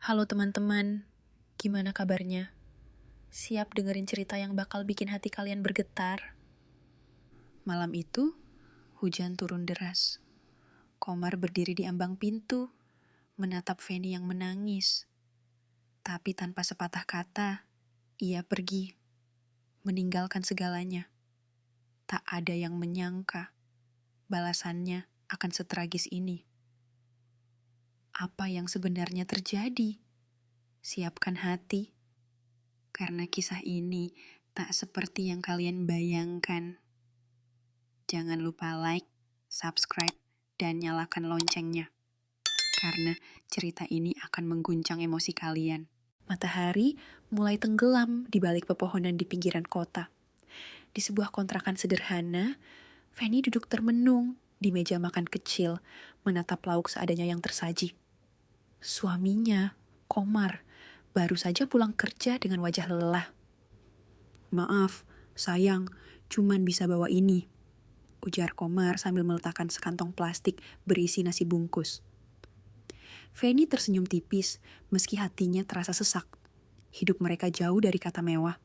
Halo teman-teman, gimana kabarnya? Siap dengerin cerita yang bakal bikin hati kalian bergetar? Malam itu, hujan turun deras. Komar berdiri di ambang pintu, menatap Feni yang menangis. Tapi tanpa sepatah kata, ia pergi, meninggalkan segalanya. Tak ada yang menyangka, balasannya akan setragis ini. Apa yang sebenarnya terjadi? Siapkan hati, karena kisah ini tak seperti yang kalian bayangkan. Jangan lupa like, subscribe, dan nyalakan loncengnya. Karena cerita ini akan mengguncang emosi kalian. Matahari mulai tenggelam di balik pepohonan di pinggiran kota. Di sebuah kontrakan sederhana, Feni duduk termenung di meja makan kecil, menatap lauk seadanya yang tersaji. Suaminya, Komar, baru saja pulang kerja dengan wajah lelah. "Maaf, sayang, cuman bisa bawa ini," ujar Komar sambil meletakkan sekantong plastik berisi nasi bungkus. Feni tersenyum tipis, meski hatinya terasa sesak. Hidup mereka jauh dari kata mewah.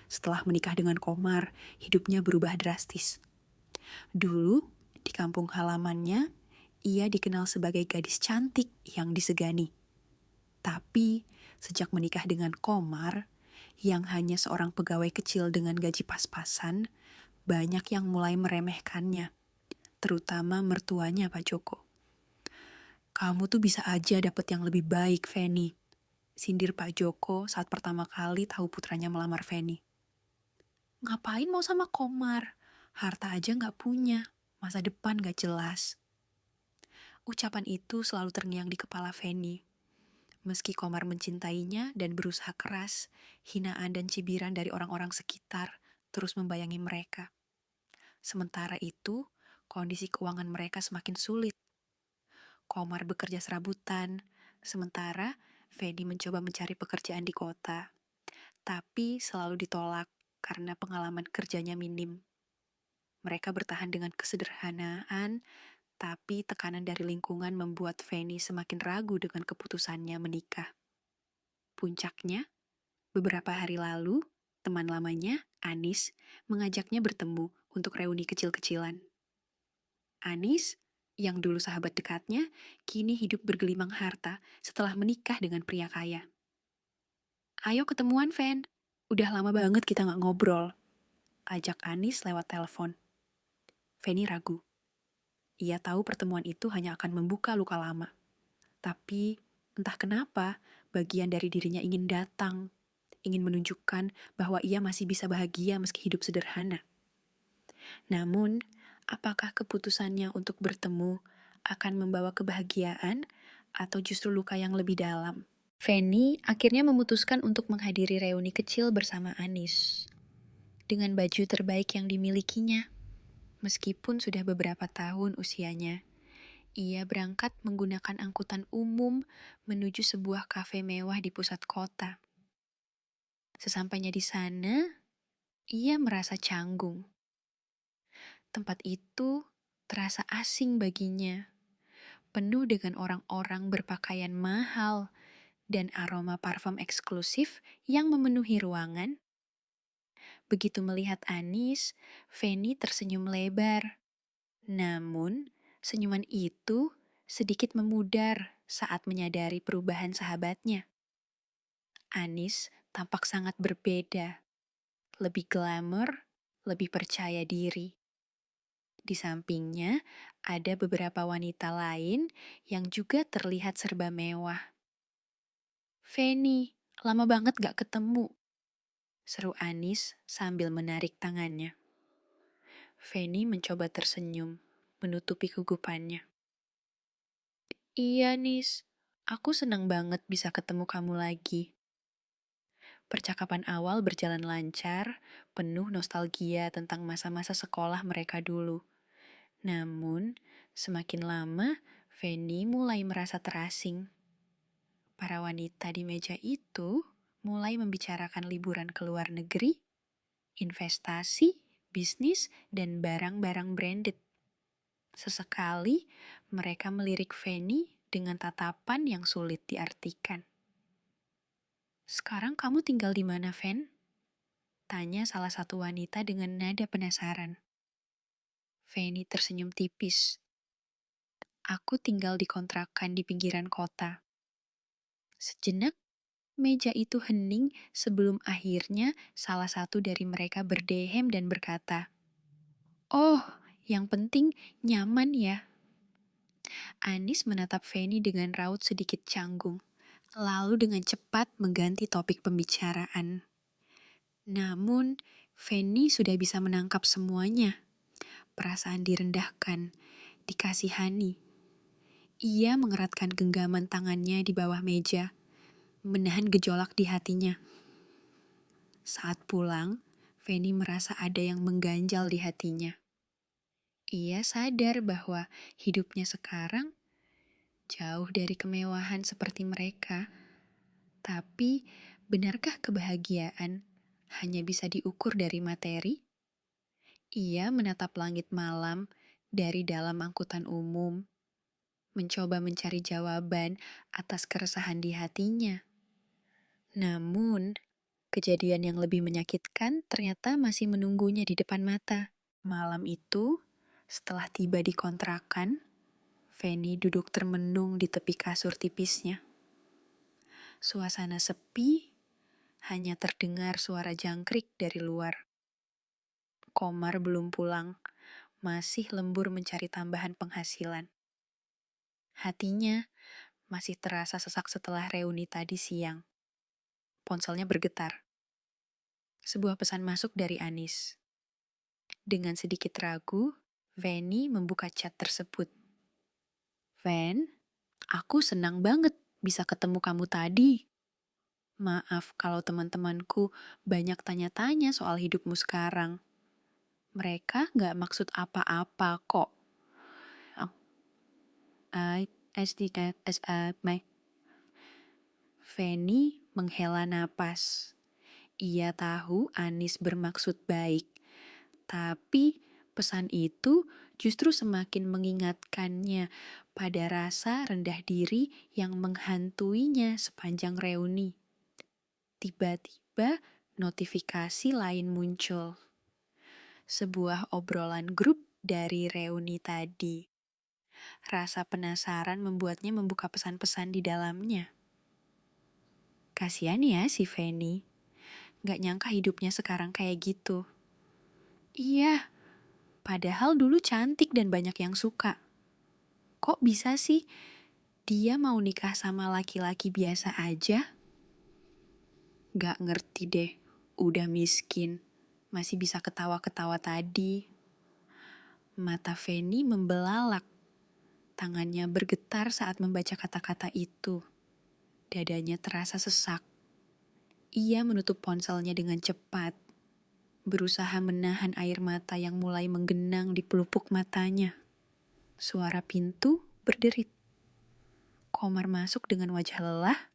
Setelah menikah dengan Komar, hidupnya berubah drastis. Dulu, di kampung halamannya, ia dikenal sebagai gadis cantik yang disegani. Tapi, sejak menikah dengan Komar, yang hanya seorang pegawai kecil dengan gaji pas-pasan, banyak yang mulai meremehkannya, terutama mertuanya Pak Joko. "Kamu tuh bisa aja dapet yang lebih baik, Feni," sindir Pak Joko saat pertama kali tahu putranya melamar Feni. "Ngapain mau sama Komar? Harta aja gak punya, masa depan gak jelas." Ucapan itu selalu terngiang di kepala Feni. Meski Komar mencintainya dan berusaha keras, hinaan dan cibiran dari orang-orang sekitar terus membayangi mereka. Sementara itu, kondisi keuangan mereka semakin sulit. Komar bekerja serabutan, sementara Feni mencoba mencari pekerjaan di kota. Tapi selalu ditolak karena pengalaman kerjanya minim. Mereka bertahan dengan kesederhanaan, tapi tekanan dari lingkungan membuat Feni semakin ragu dengan keputusannya menikah. Puncaknya, beberapa hari lalu, teman lamanya, Anis, mengajaknya bertemu untuk reuni kecil-kecilan. Anis, yang dulu sahabat dekatnya, kini hidup bergelimang harta setelah menikah dengan pria kaya. "Ayo ketemuan, Fen. Udah lama banget kita gak ngobrol," ajak Anis lewat telepon. Feni ragu. Ia tahu pertemuan itu hanya akan membuka luka lama. Tapi, entah kenapa, bagian dari dirinya ingin datang, ingin menunjukkan bahwa ia masih bisa bahagia meski hidup sederhana. Namun, apakah keputusannya untuk bertemu akan membawa kebahagiaan atau justru luka yang lebih dalam? Feni akhirnya memutuskan untuk menghadiri reuni kecil bersama Anis. Dengan baju terbaik yang dimilikinya. Meskipun sudah beberapa tahun usianya, ia berangkat menggunakan angkutan umum menuju sebuah kafe mewah di pusat kota. Sesampainya di sana, ia merasa canggung. Tempat itu terasa asing baginya, penuh dengan orang-orang berpakaian mahal dan aroma parfum eksklusif yang memenuhi ruangan. Begitu melihat Anis, Feni tersenyum lebar. Namun, senyuman itu sedikit memudar saat menyadari perubahan sahabatnya. Anis tampak sangat berbeda, lebih glamor, lebih percaya diri. Di sampingnya, ada beberapa wanita lain yang juga terlihat serba mewah. "Feni, lama banget gak ketemu," seru Anis sambil menarik tangannya. Feni mencoba tersenyum, menutupi gugupannya. "Iya, Nis. Aku senang banget bisa ketemu kamu lagi." Percakapan awal berjalan lancar, penuh nostalgia tentang masa-masa sekolah mereka dulu. Namun, semakin lama, Feni mulai merasa terasing. Para wanita di meja itu mulai membicarakan liburan ke luar negeri, investasi, bisnis, dan barang-barang branded. Sesekali, mereka melirik Feni dengan tatapan yang sulit diartikan. Sekarang kamu tinggal di mana, Ven? Tanya salah satu wanita dengan nada penasaran. Feni tersenyum tipis. Aku tinggal di kontrakan di pinggiran kota. Sejenak, meja itu hening sebelum akhirnya salah satu dari mereka berdehem dan berkata, "Oh, yang penting nyaman ya." Anis menatap Feni dengan raut sedikit canggung, lalu dengan cepat mengganti topik pembicaraan. Namun, Feni sudah bisa menangkap semuanya. Perasaan direndahkan, dikasihani. Ia mengeratkan genggaman tangannya di bawah meja, menahan gejolak di hatinya. Saat pulang, Feni merasa ada yang mengganjal di hatinya. Ia sadar bahwa hidupnya sekarang jauh dari kemewahan seperti mereka. Tapi, benarkah kebahagiaan hanya bisa diukur dari materi? Ia menatap langit malam dari dalam angkutan umum, mencoba mencari jawaban atas keresahan di hatinya. Namun, kejadian yang lebih menyakitkan ternyata masih menunggunya di depan mata. Malam itu, setelah tiba di kontrakan, Feni duduk termenung di tepi kasur tipisnya. Suasana sepi, hanya terdengar suara jangkrik dari luar. Komar belum pulang, masih lembur mencari tambahan penghasilan. Hatinya masih terasa sesak setelah reuni tadi siang. Ponselnya bergetar. Sebuah pesan masuk dari Anis. Dengan sedikit ragu, Feni membuka chat tersebut. "Ven, aku senang banget bisa ketemu kamu tadi. Maaf kalau teman-temanku banyak tanya-tanya soal hidupmu sekarang. Mereka gak maksud apa-apa kok. Feni menghela napas. Ia tahu Anis bermaksud baik, tapi pesan itu justru semakin mengingatkannya pada rasa rendah diri yang menghantuinya sepanjang reuni. Tiba-tiba notifikasi lain muncul. Sebuah obrolan grup dari reuni tadi. Rasa penasaran membuatnya membuka pesan-pesan di dalamnya. Kasian ya si Feni. Gak nyangka hidupnya sekarang kayak gitu. Iya, padahal dulu cantik dan banyak yang suka. Kok bisa sih dia mau nikah sama laki-laki biasa aja? Gak ngerti deh, udah miskin, masih bisa ketawa-ketawa tadi. Mata Feni membelalak. Tangannya bergetar saat membaca kata-kata itu. Dadanya terasa sesak. Ia menutup ponselnya dengan cepat, berusaha menahan air mata yang mulai menggenang di pelupuk matanya. Suara pintu berderit. Komar masuk dengan wajah lelah,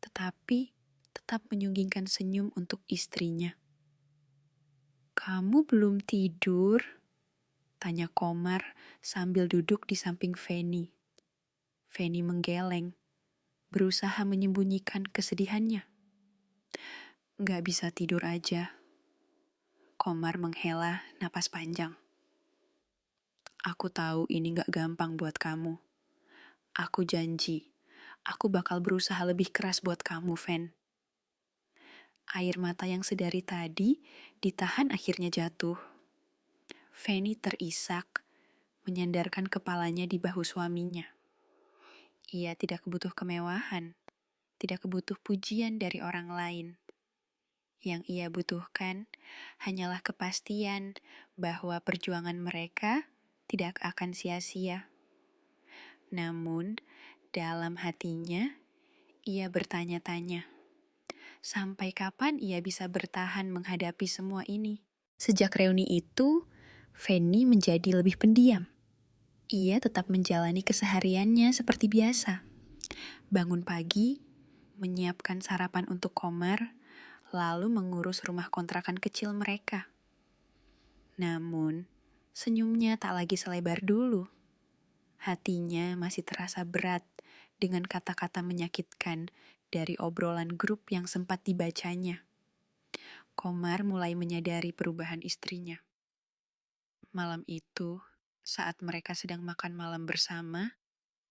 tetapi tetap menyunggingkan senyum untuk istrinya. "Kamu belum tidur?" tanya Komar sambil duduk di samping Feni. Feni menggeleng, berusaha menyembunyikan kesedihannya. "Gak bisa tidur aja." Komar menghela napas panjang. "Aku tahu ini gak gampang buat kamu. Aku janji, aku bakal berusaha lebih keras buat kamu, Ven." Air mata yang sedari tadi ditahan akhirnya jatuh. Feni terisak, menyandarkan kepalanya di bahu suaminya. Ia tidak butuh kemewahan, tidak butuh pujian dari orang lain. Yang ia butuhkan hanyalah kepastian bahwa perjuangan mereka tidak akan sia-sia. Namun, dalam hatinya, ia bertanya-tanya, sampai kapan ia bisa bertahan menghadapi semua ini? Sejak reuni itu, Feni menjadi lebih pendiam. Ia tetap menjalani kesehariannya seperti biasa. Bangun pagi, menyiapkan sarapan untuk Komar, lalu mengurus rumah kontrakan kecil mereka. Namun, senyumnya tak lagi selebar dulu. Hatinya masih terasa berat dengan kata-kata menyakitkan dari obrolan grup yang sempat dibacanya. Komar mulai menyadari perubahan istrinya. Malam itu, saat mereka sedang makan malam bersama,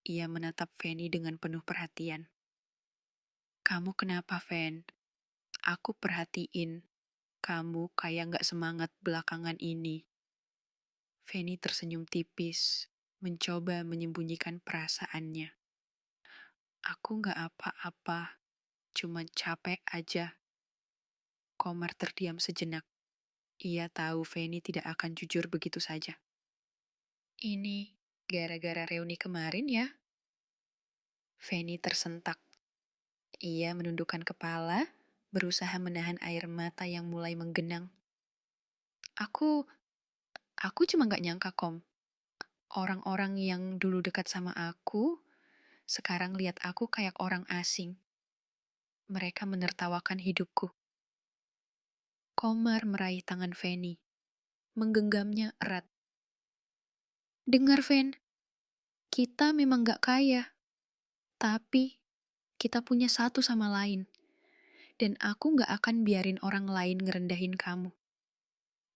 ia menatap Feni dengan penuh perhatian. "Kamu kenapa, Fen? Aku perhatiin, kamu kayak gak semangat belakangan ini." Feni tersenyum tipis, mencoba menyembunyikan perasaannya. "Aku gak apa-apa, cuma capek aja." Komar terdiam sejenak. Ia tahu Feni tidak akan jujur begitu saja. "Ini gara-gara reuni kemarin ya?" Feni tersentak. Ia menundukkan kepala, berusaha menahan air mata yang mulai menggenang. Aku cuma gak nyangka, Kom. Orang-orang yang dulu dekat sama aku, sekarang lihat aku kayak orang asing. Mereka menertawakan hidupku." Komar meraih tangan Feni, menggenggamnya erat. "Dengar, Fen, kita memang gak kaya, tapi kita punya satu sama lain. Dan aku gak akan biarin orang lain ngerendahin kamu.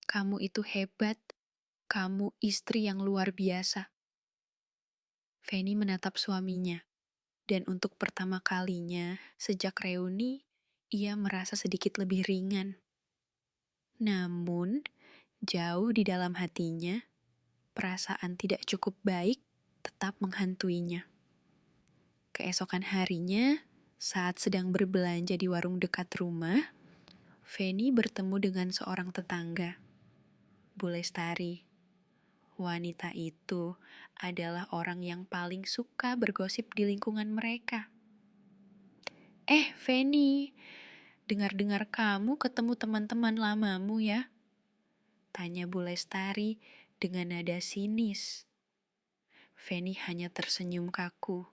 Kamu itu hebat, kamu istri yang luar biasa." Feni menatap suaminya, dan untuk pertama kalinya sejak reuni, ia merasa sedikit lebih ringan. Namun, jauh di dalam hatinya, perasaan tidak cukup baik tetap menghantuinya. Keesokan harinya, saat sedang berbelanja di warung dekat rumah, Feni bertemu dengan seorang tetangga, Bu Lestari. Wanita itu adalah orang yang paling suka bergosip di lingkungan mereka. Feni, dengar-dengar kamu ketemu teman-teman lamamu ya?" tanya Bu Lestari dengan nada sinis. Feni hanya tersenyum kaku.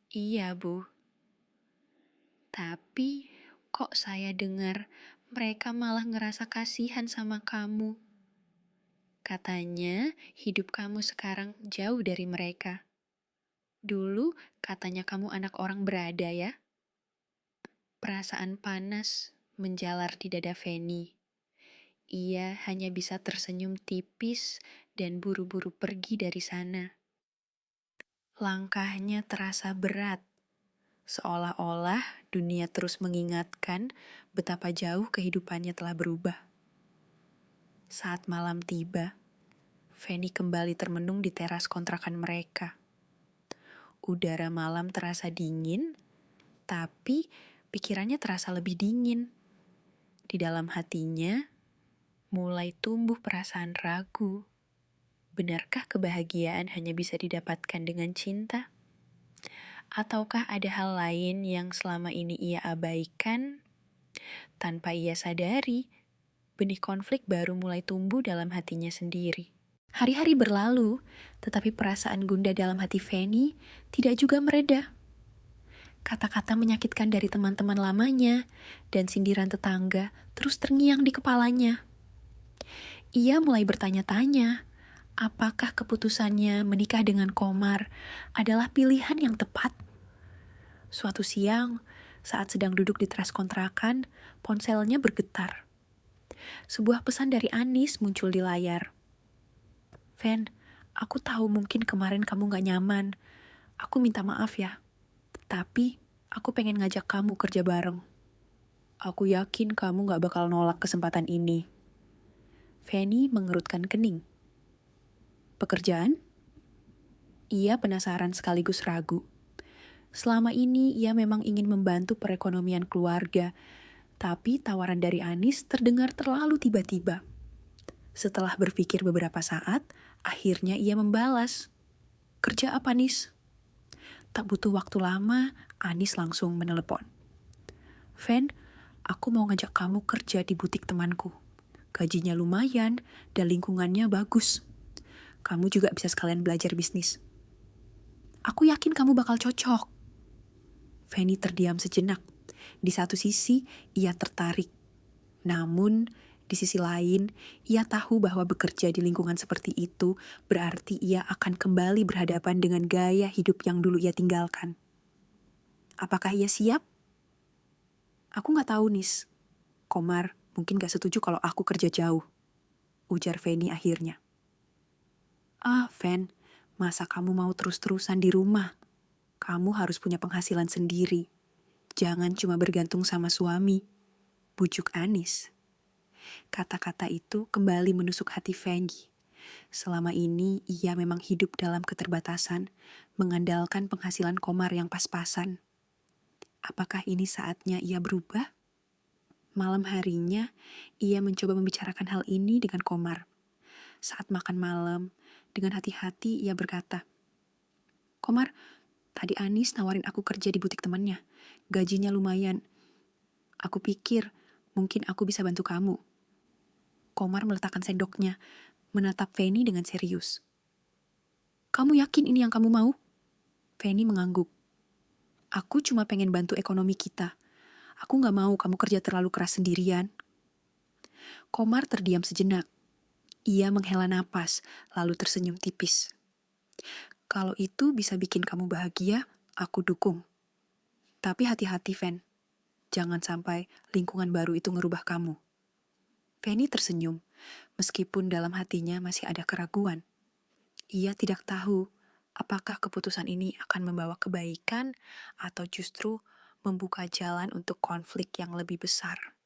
"Iya, Bu. Tapi kok saya dengar mereka malah ngerasa kasihan sama kamu. Katanya hidup kamu sekarang jauh dari mereka. Dulu katanya kamu anak orang berada ya?" Perasaan panas menjalar di dada Feni. Ia hanya bisa tersenyum tipis dan buru-buru pergi dari sana. Langkahnya terasa berat, seolah-olah dunia terus mengingatkan betapa jauh kehidupannya telah berubah. Saat malam tiba, Feni kembali termenung di teras kontrakan mereka. Udara malam terasa dingin, tapi pikirannya terasa lebih dingin. Di dalam hatinya, mulai tumbuh perasaan ragu. Benarkah kebahagiaan hanya bisa didapatkan dengan cinta? Ataukah ada hal lain yang selama ini ia abaikan? Tanpa ia sadari, benih konflik baru mulai tumbuh dalam hatinya sendiri. Hari-hari berlalu, tetapi perasaan gundah dalam hati Feni tidak juga mereda. Kata-kata menyakitkan dari teman-teman lamanya dan sindiran tetangga terus terngiang di kepalanya. Ia mulai bertanya-tanya, apakah keputusannya menikah dengan Komar adalah pilihan yang tepat? Suatu siang, saat sedang duduk di teras kontrakan, ponselnya bergetar. Sebuah pesan dari Anis muncul di layar. "Fen, aku tahu mungkin kemarin kamu gak nyaman. Aku minta maaf ya. Tapi aku pengen ngajak kamu kerja bareng. Aku yakin kamu gak bakal nolak kesempatan ini." Feni mengerutkan kening. Pekerjaan? Ia penasaran sekaligus ragu. Selama ini ia memang ingin membantu perekonomian keluarga, tapi tawaran dari Anis terdengar terlalu tiba-tiba. Setelah berpikir beberapa saat, akhirnya ia membalas. "Kerja apa, Nis?" Tak butuh waktu lama, Anis langsung menelepon. "Fen, aku mau ngajak kamu kerja di butik temanku. Gajinya lumayan dan lingkungannya bagus. Kamu juga bisa sekalian belajar bisnis. Aku yakin kamu bakal cocok." Feni terdiam sejenak. Di satu sisi, ia tertarik. Namun, di sisi lain, ia tahu bahwa bekerja di lingkungan seperti itu berarti ia akan kembali berhadapan dengan gaya hidup yang dulu ia tinggalkan. Apakah ia siap? Aku gak tahu, Nis. Komar mungkin gak setuju kalau aku kerja jauh, ujar Feni akhirnya. Ah, Fen, masa kamu mau terus-terusan di rumah? Kamu harus punya penghasilan sendiri. Jangan cuma bergantung sama suami, bujuk Anis. Kata-kata itu kembali menusuk hati Feni. Selama ini ia memang hidup dalam keterbatasan, mengandalkan penghasilan Komar yang pas-pasan. Apakah ini saatnya ia berubah? Malam harinya, ia mencoba membicarakan hal ini dengan Komar. Saat makan malam, dengan hati-hati ia berkata, Komar, tadi Anis nawarin aku kerja di butik temannya. Gajinya lumayan. Aku pikir mungkin aku bisa bantu kamu. Komar meletakkan sendoknya, menatap Feni dengan serius. Kamu yakin ini yang kamu mau? Feni mengangguk. Aku cuma pengen bantu ekonomi kita. Aku gak mau kamu kerja terlalu keras sendirian. Komar terdiam sejenak. Ia menghela napas, lalu tersenyum tipis. Kalau itu bisa bikin kamu bahagia, aku dukung. Tapi hati-hati, Fen. Jangan sampai lingkungan baru itu ngerubah kamu. Feni tersenyum, meskipun dalam hatinya masih ada keraguan. Ia tidak tahu apakah keputusan ini akan membawa kebaikan atau justru membuka jalan untuk konflik yang lebih besar.